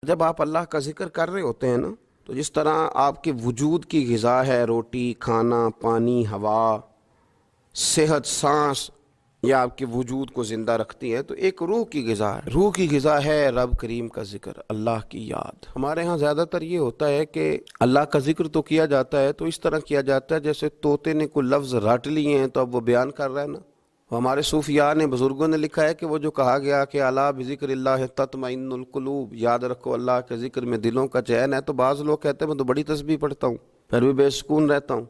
جب آپ اللہ کا ذکر کر رہے ہوتے ہیں نا، تو جس طرح آپ کے وجود کی غذا ہے، روٹی، کھانا، پانی، ہوا، صحت، سانس، یہ آپ کے وجود کو زندہ رکھتی ہے، تو ایک روح کی غذا ہے۔ روح کی غذا ہے رب کریم کا ذکر، اللہ کی یاد۔ ہمارے ہاں زیادہ تر یہ ہوتا ہے کہ اللہ کا ذکر تو کیا جاتا ہے تو اس طرح کیا جاتا ہے جیسے طوطے نے کوئی لفظ رٹ لیے ہیں تو اب وہ بیان کر رہا ہے نا۔ ہمارے صوفیاء نے، بزرگوں نے لکھا ہے کہ وہ جو کہا گیا کہ الا بذکر اللہ تطمئن القلوب، یاد رکھو اللہ کے ذکر میں دلوں کا چین ہے، تو بعض لوگ کہتے ہیں میں تو بڑی تسبیح پڑھتا ہوں پھر بھی بے سکون رہتا ہوں۔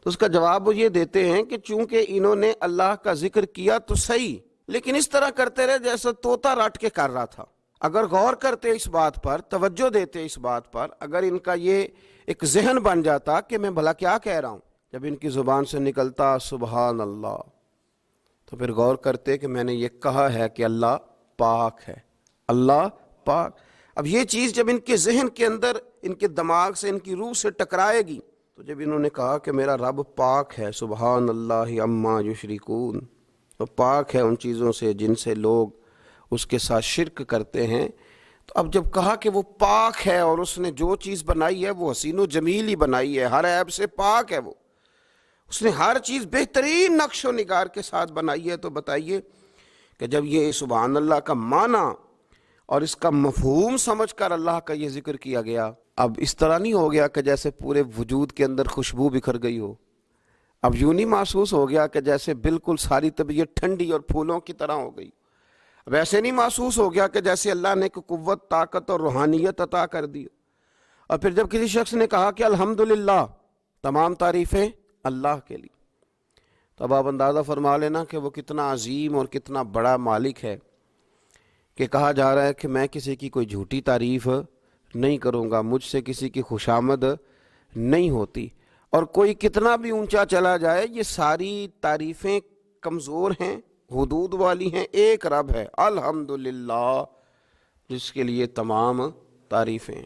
تو اس کا جواب وہ یہ دیتے ہیں کہ چونکہ انہوں نے اللہ کا ذکر کیا تو صحیح، لیکن اس طرح کرتے رہے جیسا طوطا رٹ کے کر رہا تھا۔ اگر غور کرتے اس بات پر، توجہ دیتے اس بات پر، اگر ان کا یہ ایک ذہن بن جاتا کہ میں بھلا کیا کہہ رہا ہوں، جب ان کی زبان سے نکلتا سبحان اللہ، تو پھر غور کرتے کہ میں نے یہ کہا ہے کہ اللہ پاک ہے، اللہ پاک۔ اب یہ چیز جب ان کے ذہن کے اندر، ان کے دماغ سے، ان کی روح سے ٹکرائے گی، تو جب انہوں نے کہا کہ میرا رب پاک ہے، سبحان اللہ عما یشرکون، تو پاک ہے ان چیزوں سے جن سے لوگ اس کے ساتھ شرک کرتے ہیں، تو اب جب کہا کہ وہ پاک ہے اور اس نے جو چیز بنائی ہے وہ حسین و جمیل ہی بنائی ہے، ہر عیب سے پاک ہے، وہ اس نے ہر چیز بہترین نقش و نگار کے ساتھ بنائی ہے، تو بتائیے کہ جب یہ سبحان اللہ کا معنی اور اس کا مفہوم سمجھ کر اللہ کا یہ ذکر کیا گیا، اب اس طرح نہیں ہو گیا کہ جیسے پورے وجود کے اندر خوشبو بکھر گئی ہو، اب یوں نہیں محسوس ہو گیا کہ جیسے بالکل ساری طبیعت ٹھنڈی اور پھولوں کی طرح ہو گئی، اب ایسے نہیں محسوس ہو گیا کہ جیسے اللہ نے کوئی قوت، طاقت اور روحانیت عطا کر دی۔ اور پھر جب کسی شخص نے کہا کہ الحمدللہ، تمام تعریفیں اللہ کے لیے، تو اب آپ اندازہ فرما لینا کہ وہ کتنا عظیم اور کتنا بڑا مالک ہے کہ کہا جا رہا ہے کہ میں کسی کی کوئی جھوٹی تعریف نہیں کروں گا، مجھ سے کسی کی خوشامد نہیں ہوتی، اور کوئی کتنا بھی اونچا چلا جائے یہ ساری تعریفیں کمزور ہیں، حدود والی ہیں، ایک رب ہے الحمدللہ جس کے لیے تمام تعریفیں،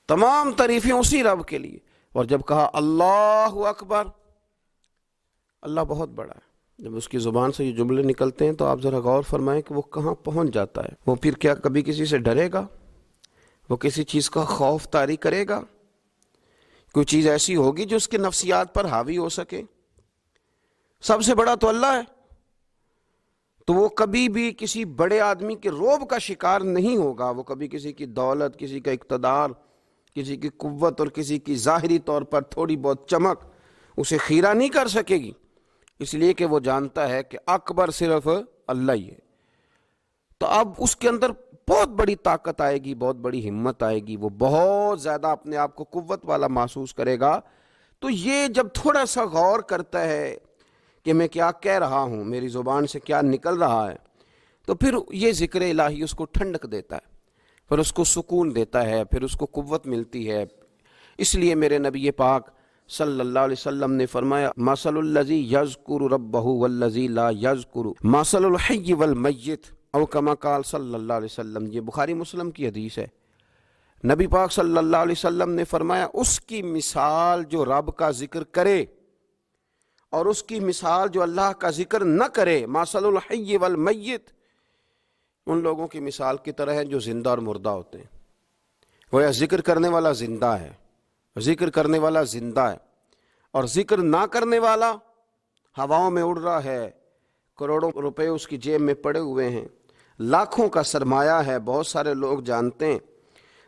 تمام تعریفیں اسی رب کے لیے۔ اور جب کہا اللہ اکبر، اللہ بہت بڑا ہے، جب اس کی زبان سے یہ جملے نکلتے ہیں تو آپ ذرا غور فرمائیں کہ وہ کہاں پہنچ جاتا ہے۔ وہ پھر کیا کبھی کسی سے ڈرے گا؟ وہ کسی چیز کا خوف طاری کرے گا؟ کوئی چیز ایسی ہوگی جو اس کے نفسیات پر حاوی ہو سکے؟ سب سے بڑا تو اللہ ہے، تو وہ کبھی بھی کسی بڑے آدمی کے رعب کا شکار نہیں ہوگا، وہ کبھی کسی کی دولت، کسی کا اقتدار، کسی کی قوت اور کسی کی ظاہری طور پر تھوڑی بہت چمک اسے خیرہ نہیں کر سکے گی، اس لیے کہ وہ جانتا ہے کہ اکبر صرف اللہ ہی ہے۔ تو اب اس کے اندر بہت بڑی طاقت آئے گی، بہت بڑی ہمت آئے گی، وہ بہت زیادہ اپنے آپ کو قوت والا محسوس کرے گا۔ تو یہ جب تھوڑا سا غور کرتا ہے کہ میں کیا کہہ رہا ہوں، میری زبان سے کیا نکل رہا ہے، تو پھر یہ ذکر الہی اس کو ٹھنڈک دیتا ہے، پھر اس کو سکون دیتا ہے، پھر اس کو قوت ملتی ہے۔ اس لیے میرے نبی پاک صلی اللہ علیہ وسلم نے فرمایا مثل الذی یذکر ربہ والذی لا یذکر مثل الحی والمیت، او کما قال صلی اللہ علیہ وسلم۔ یہ بخاری مسلم کی حدیث ہے۔ نبی پاک صلی اللہ علیہ وسلم نے فرمایا اس کی مثال جو رب کا ذکر کرے اور اس کی مثال جو اللہ کا ذکر نہ کرے، مثل الحی والمیت، ان لوگوں کی مثال کی طرح ہے جو زندہ اور مردہ ہوتے ہیں۔ گویا ذکر کرنے والا زندہ ہے، ذکر کرنے والا زندہ ہے، اور ذکر نہ کرنے والا ہواؤں میں اڑ رہا ہے، کروڑوں روپے اس کی جیب میں پڑے ہوئے ہیں، لاکھوں کا سرمایہ ہے، بہت سارے لوگ جانتے ہیں،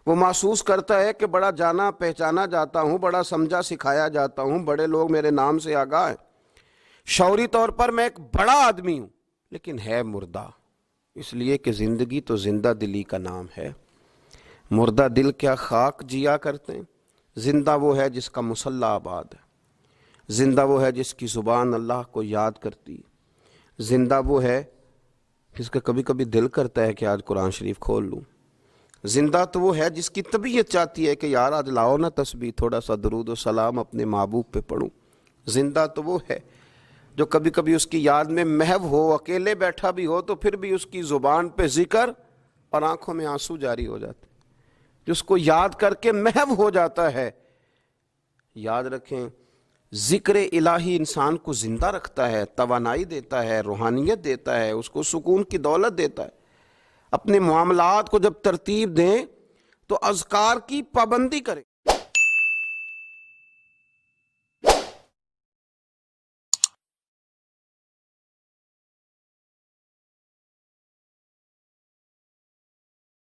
وہ محسوس کرتا ہے کہ بڑا جانا پہچانا جاتا ہوں، بڑا سمجھا سکھایا جاتا ہوں، بڑے لوگ میرے نام سے آگاہ ہیں، شعوری طور پر میں ایک بڑا آدمی ہوں، لیکن ہے مردہ، اس لیے کہ زندگی تو زندہ دلی کا نام ہے۔ مردہ دل کیا خاک جیا کرتے ہیں، زندہ وہ ہے جس کا مصلی آباد ہے، زندہ وہ ہے جس کی زبان اللہ کو یاد کرتی، زندہ وہ ہے جس کا کبھی کبھی دل کرتا ہے کہ آج قرآن شریف کھول لوں، زندہ تو وہ ہے جس کی طبیعت چاہتی ہے کہ یار آج لاؤ نا تسبیح، تھوڑا سا درود و سلام اپنے محبوب پہ پڑھوں، زندہ تو وہ ہے جو کبھی کبھی اس کی یاد میں محو ہو، اکیلے بیٹھا بھی ہو تو پھر بھی اس کی زبان پہ ذکر اور آنکھوں میں آنسو جاری ہو جاتے، جس کو یاد کر کے محو ہو جاتا ہے۔ یاد رکھیں ذکر الہی انسان کو زندہ رکھتا ہے، توانائی دیتا ہے، روحانیت دیتا ہے، اس کو سکون کی دولت دیتا ہے۔ اپنے معاملات کو جب ترتیب دیں تو اذکار کی پابندی کریں.